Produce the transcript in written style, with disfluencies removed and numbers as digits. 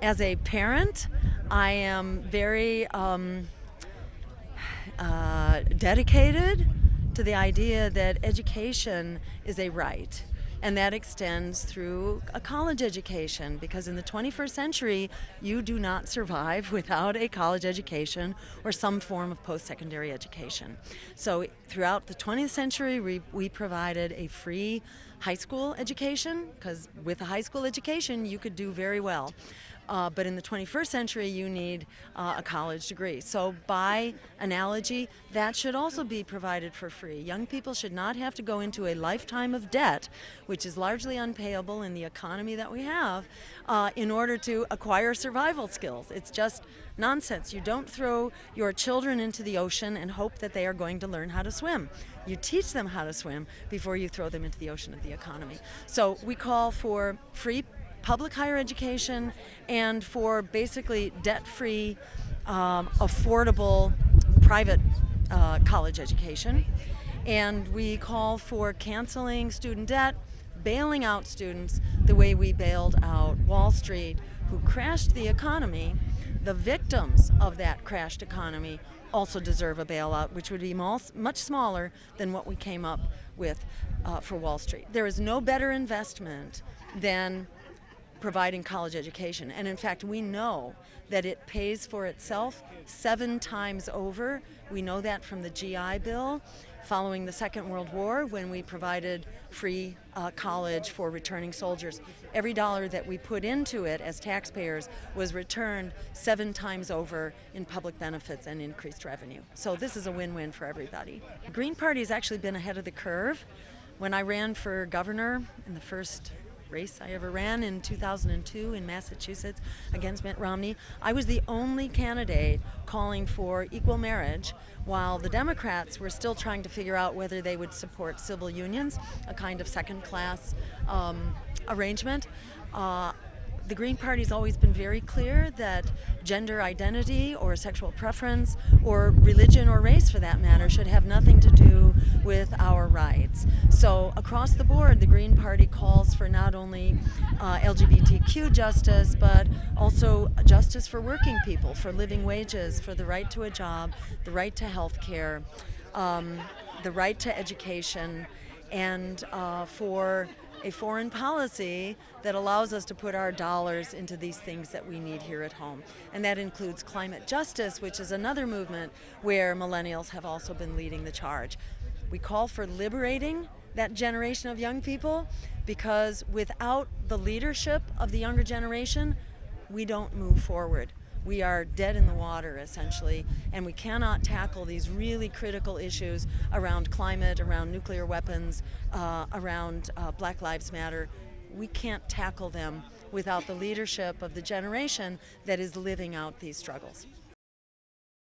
As a parent, I am very dedicated to the idea that education is a right. And that extends through a college education, because in the 21st century, you do not survive without a college education or some form of post-secondary education. So throughout the 20th century, we provided a free high school education, because with a high school education, you could do very well. But in the 21st century, you need a college degree. So by analogy, that should also be provided for free. Young people should not have to go into a lifetime of debt, which is largely unpayable in the economy that we have, in order to acquire survival skills. It's just nonsense. You don't throw your children into the ocean and hope that they are going to learn how to swim. You teach them how to swim before you throw them into the ocean of the economy. So we call for free public higher education and for basically debt-free, affordable private college education. And we call for canceling student debt, bailing out students the way we bailed out Wall Street, who crashed the economy. The victims of that crashed economy also deserve a bailout, which would be much smaller than what we came up with for Wall Street. There is no better investment than providing college education. And in fact, we know that it pays for itself 7 times over. We know that from the GI Bill following the Second World War, when we provided free college for returning soldiers. Every dollar that we put into it as taxpayers was returned 7 times over in public benefits and increased revenue. So this is a win-win for everybody. The Green Party has actually been ahead of the curve. When I ran for governor in the first race I ever ran in 2002 in Massachusetts against Mitt Romney, I was the only candidate calling for equal marriage, while the Democrats were still trying to figure out whether they would support civil unions, a kind of second-class arrangement. The Green Party's always been very clear that gender identity or sexual preference or religion or race, for that matter, should have nothing to do with our rights. So across the board, the Green Party calls for not only LGBTQ justice, but also justice for working people, for living wages, for the right to a job, the right to health care, the right to education, and for a foreign policy that allows us to put our dollars into these things that we need here at home. And that includes climate justice, which is another movement where millennials have also been leading the charge. We call for liberating that generation of young people, because without the leadership of the younger generation, we don't move forward. We are dead in the water, essentially, and we cannot tackle these really critical issues around climate, around nuclear weapons, around Black Lives Matter. We can't tackle them without the leadership of the generation that is living out these struggles.